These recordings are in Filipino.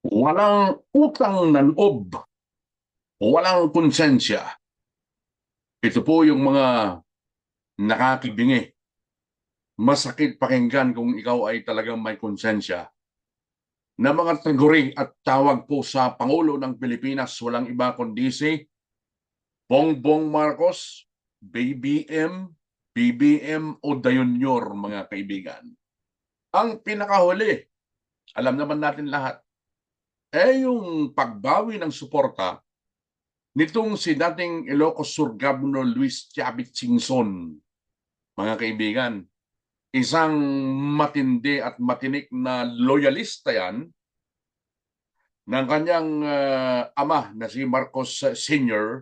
Walang utang na loob, walang konsensya. Ito po yung mga nakakibingi. Masakit pakinggan kung ikaw ay talagang may konsensya. Na mga taguri at tawag po sa Pangulo ng Pilipinas, walang iba kundi si Bongbong Marcos, BBM, BBM o Dayunyor, mga kaibigan. Ang pinakahuli, alam naman natin lahat, yung pagbawi ng suporta nitong si dating Ilocos Sur Governor Luis Chavit Singson, mga kaibigan, isang matindi at matinik na loyalista yan ng kanyang ama na si Marcos Sr.,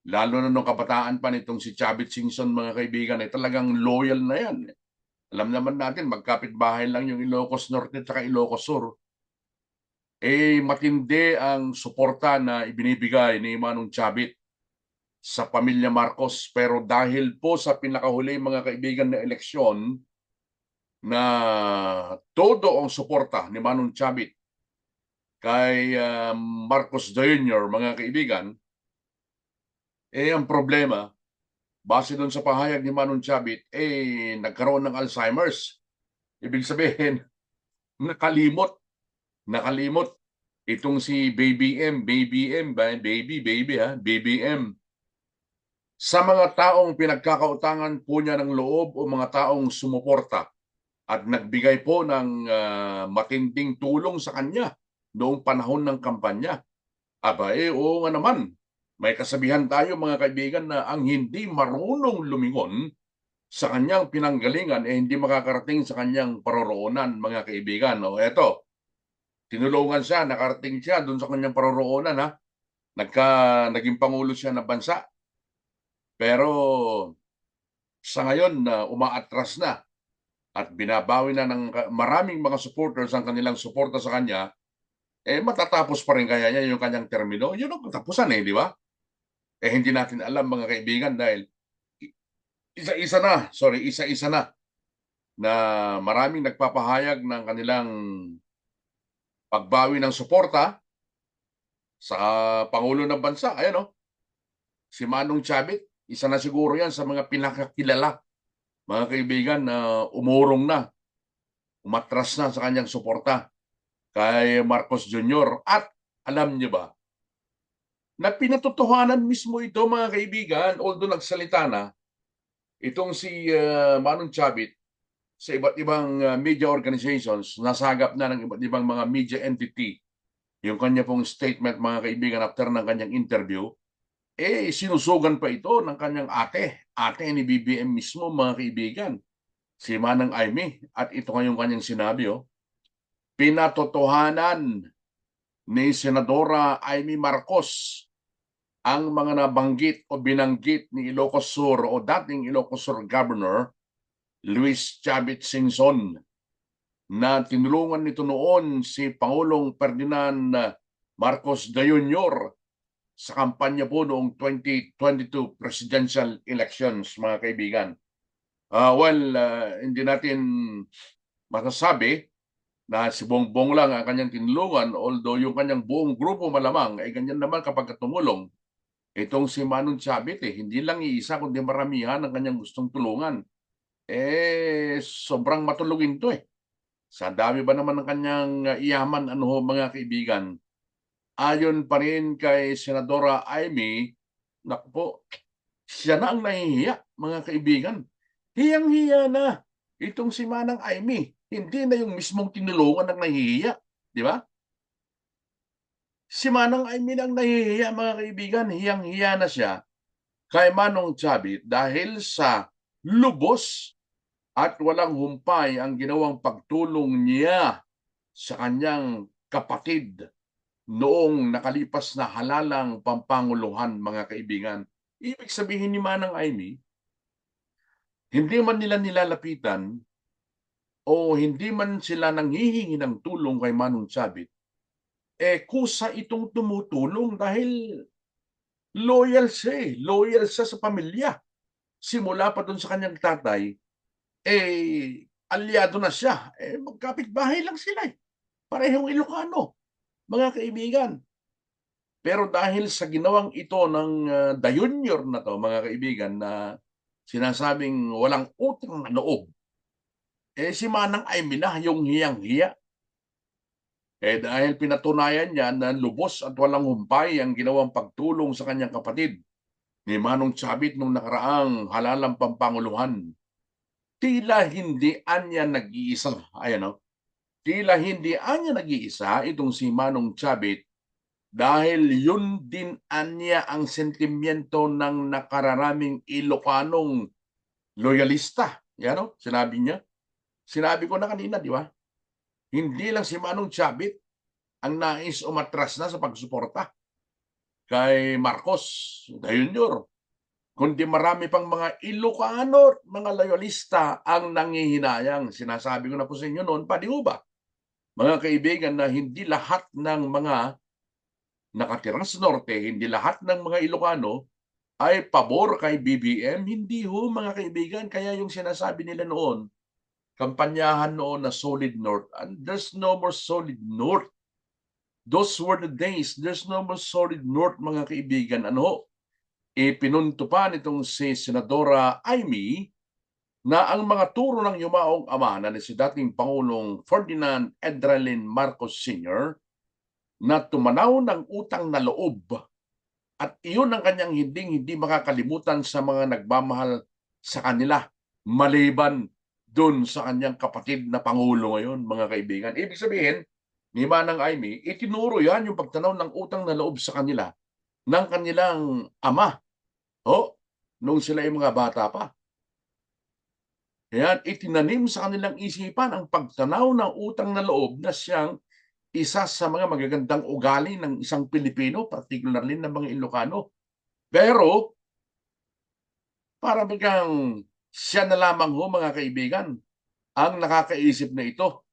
lalo na nung kabataan pa nitong si Chavit Singson, mga kaibigan, ay talagang loyal na yan. Alam naman natin, magkapit-bahay lang yung Ilocos Norte at Ilocos Sur. Matindi ang suporta na ibinibigay ni Manong Chavit sa pamilya Marcos, pero dahil po sa pinakahuli, mga kaibigan, na eleksyon na todo ang suporta ni Manong Chavit kay Marcos Jr., mga kaibigan, ang problema, base doon sa pahayag ni Manong Chavit, nagkaroon ng Alzheimer's. Ibig sabihin, nakalimot, nakalimot itong si BBM sa mga taong pinagkakautangan po niya ng loob o mga taong sumuporta at nagbigay po ng matinding tulong sa kanya noong panahon ng kampanya. Aba, oo nga naman. May kasabihan tayo, mga kaibigan, na ang hindi marunong lumingon sa kanyang pinanggalingan hindi makakarating sa kanyang paroroonan, mga kaibigan. O eto, tinulungan siya, nakarating siya doon sa kanyang paroroonan, ha. Naging pangulo siya ng bansa. Pero sa ngayon na umaatras na at binabawi na ng maraming mga supporters ang kanilang suporta sa kanya, matatapos pa rin kaya niya yung kanyang termino? Yun ang katapusan, di ba? Hindi natin alam, mga kaibigan, dahil isa-isa na maraming nagpapahayag ng kanilang pagbawi ng suporta sa Pangulo ng Bansa. Ayan, si Manong Chavit, isa na siguro yan sa mga pinakakilala, mga kaibigan, na umurong na, umatras na sa kanyang suporta kay Marcos Jr. At alam niyo ba, na pinatotohanan mismo ito, mga kaibigan, although nagsalita na, itong si Manong Chavit sa iba't ibang media organizations, nasagap na ng iba't ibang mga media entity yung kanya pong statement, mga kaibigan, after ng kanyang interview, sinusugan pa ito ng kanyang ate ni BBM mismo, mga kaibigan, si Manang Aimee. At ito ngayong kanyang sinabi, pinatotohanan ni Senadora Aimee Marcos ang mga nabanggit o binanggit ni Ilocos Sur o dating Ilocos Sur Governor Luis Chavit Singson, na tinulungan nito noon si Pangulong Ferdinand Marcos Jr. sa kampanya po noong 2022 presidential elections, mga kaibigan. Hindi natin masasabi na si Bongbong lang ang kanyang tinulungan, although yung kanyang buong grupo malamang ay ganyan naman kapag tumulong. Itong si Manong Chavit, hindi lang iisa kundi maramihan ang kanyang gustong tulungan. Sobrang matulungin to. Sa dami ba naman ng kanyang iyaman, mga kaibigan. Ayon pa rin kay Senadora Aimee, naku po, siya na ang nahihiya, mga kaibigan. Hiyang-hiya na itong si Manang Aimee. Hindi na yung mismong tinulungan ang nahihiya. Di ba? Si Manang Aimee ang nahihiya, mga kaibigan. Hiyang-hiya na siya kay Manong Chavit dahil sa lubos at walang humpay ang ginawang pagtulong niya sa kanyang kapatid noong nakalipas na halalang pampanguluhan, mga kaibigan. Ibig sabihin ni Manang Aimee, hindi man nila nilalapitan o hindi man sila nanghihingi ng tulong kay Manong Chavit, kusa itong tumutulong dahil loyal siya sa pamilya. Simula pa dun sa kanyang tatay, alyado na siya. Magkapit-bahay lang sila. Parehong Ilocano. mga kaibigan. Pero dahil sa ginawang ito ng The Junior na to, mga kaibigan, na sinasabing walang utang na loob, si Manang Aimee na yung hiyang-hiya. Dahil pinatunayan niya na lubos at walang humpay ang ginawang pagtulong sa kanyang kapatid ni Manong Chavit nung nakaraang halalang pampanguluhan. Tila hindi anya nag-iisa. Ayan o. Tila hindi anya nag-iisa itong si Manong Chavit dahil yun din anya ang sentimiento ng nakararaming Ilocanong loyalista. Yan o, sinabi niya. Sinabi ko na kanina, di ba? Hindi lang si Manong Chavit ang nais umatras na sa pagsuporta kay Marcos Jr., kundi marami pang mga Ilocano, mga loyalista ang nangihinayang. Sinasabi ko na po sa inyo noon, pa di ba? Mga kaibigan, na hindi lahat ng mga nakatira sa norte, hindi lahat ng mga Ilocano ay pabor kay BBM. Hindi ho, mga kaibigan. Kaya yung sinasabi nila noon, kampanyahan noon na Solid North, and there's no more Solid North. Those were the days. There's no more Solid North, mga kaibigan. Ano? Pinunto pa nitong si Senadora Aimee na ang mga turo ng yumaong ama na si dating Pangulong Ferdinand Edralin Marcos Sr. na tumanaw ng utang na loob at iyon ang kanyang hindi makakalimutan sa mga nagmamahal sa kanila maliban dun sa kanyang kapatid na Pangulo ngayon, mga kaibigan. Ibig sabihin, ni Manang Aimee, itinuro yan yung pagtanaw ng utang na loob sa kanila ng kanilang ama. Nung sila ay mga bata pa. Ayan, itinanim sa kanilang isipan ang pagtanaw ng utang na loob na siyang isa sa mga magagandang ugali ng isang Pilipino, particularly ng mga Ilocano. Pero, para bagang siya na lamang ho, mga kaibigan, ang nakakaisip na ito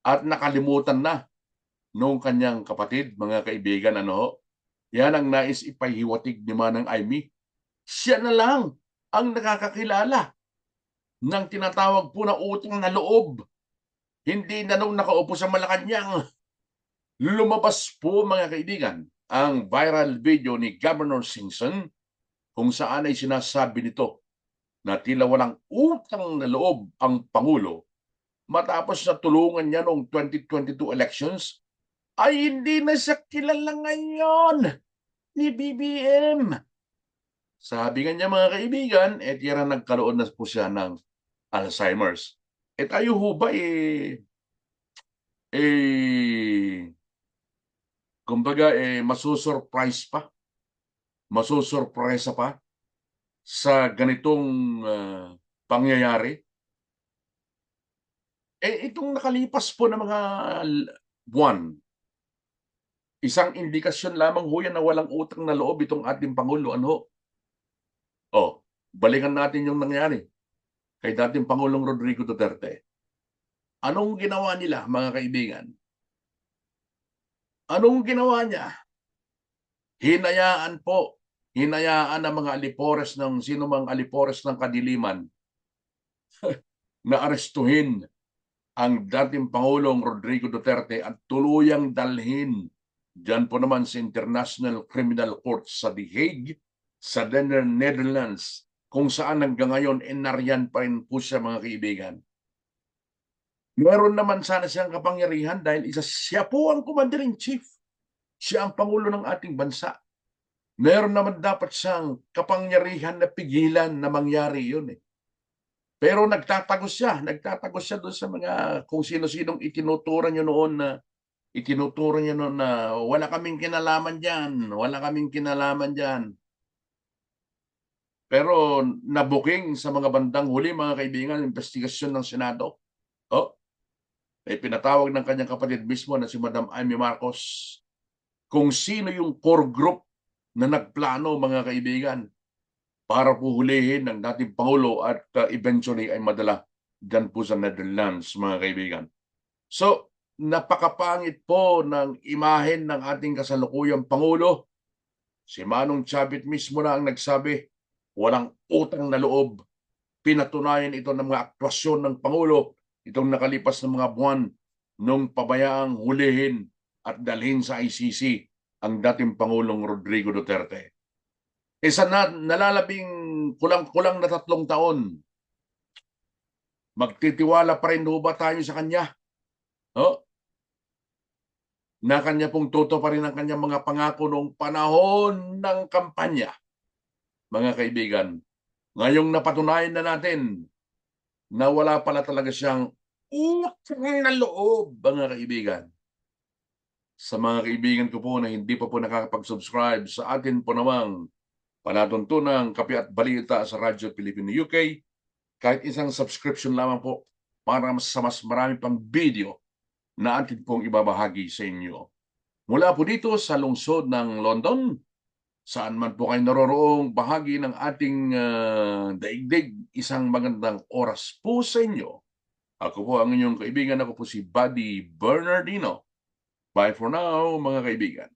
at nakalimutan na nung kanyang kapatid, mga kaibigan. Yan ang nais ipahiwatig ni Manang Aimee. Siya na lang ang nakakakilala ng tinatawag po na utang na loob. Hindi na nung nakaupo sa Malacanang. Lumabas po, mga kaibigan, ang viral video ni Governor Singson kung saan ay sinasabi nito na tila walang utang na loob ang Pangulo matapos na tulungan niya noong 2022 elections ay hindi na siya kilala ngayon ni BBM. Sabi nga niya, mga kaibigan, tira nagkaroon na po siya ng Alzheimer's. Tayo ho ba kumbaga masusurprise pa, masusurpresa pa sa ganitong pangyayari? Itong nakalipas po na mga buwan, isang indikasyon lamang ho yan na walang utang na loob itong ating Pangulo. Balikan natin yung nangyari kay dating Pangulong Rodrigo Duterte. Anong ginawa nila, mga kaibigan? Anong ginawa niya? Hinayaan ang mga alipores ng sino mang alipores ng kadiliman na arestuhin ang dating Pangulong Rodrigo Duterte at tuluyang dalhin diyan po naman sa International Criminal Court sa The Hague, sa Netherlands, kung saan hanggang ngayon nariyan pa rin po siya, mga kaibigan. Meron naman sana siyang kapangyarihan dahil siya po ang Commander-in-Chief. Siya ang Pangulo ng ating bansa. Meron naman dapat siyang kapangyarihan na pigilan na mangyari yun. Pero nagtatago siya doon sa mga kung sino-sinong itinuturo niyo noon na wala kaming kinalaman diyan. Pero nabuking sa mga bandang huli, mga kaibigan, investigasyon ng Senado. Pinatawag ng kanyang kapatid mismo na si Madam Aimee Marcos kung sino yung core group na nagplano, mga kaibigan, para po hulihin ng dating Pangulo at eventually ay madala dyan po sa Netherlands, mga kaibigan. So, napakapangit po ng imahen ng ating kasalukuyang Pangulo. Si Manong Chavit mismo na ang nagsabi, walang utang na loob. Pinatunayan ito ng mga aktwasyon ng Pangulo itong nakalipas na mga buwan nung pabayaang hulihin at dalhin sa ICC ang dating Pangulong Rodrigo Duterte. Sa nalalabing kulang-kulang na 3 taon, magtitiwala pa rin ba tayo sa kanya? Na kanya pong toto pa rin ang kanyang mga pangako noong panahon ng kampanya. Mga kaibigan, ngayong napatunayan na natin na wala pala talaga siyang utang na loob, mga kaibigan. Sa mga kaibigan ko po na hindi pa po nakakapag-subscribe sa atin po namang palatuntunang Kape at Balita sa Radyo Pilipino UK, kahit isang subscription lamang po para sa mas marami pang video na atin pong ibabahagi sa inyo. Mula po dito sa lungsod ng London, saan man po kayo naroroong bahagi ng ating daigdig, isang magandang oras po sa inyo. Ako po ang inyong kaibigan, ako po si Buddy Bernardino. Bye for now, mga kaibigan.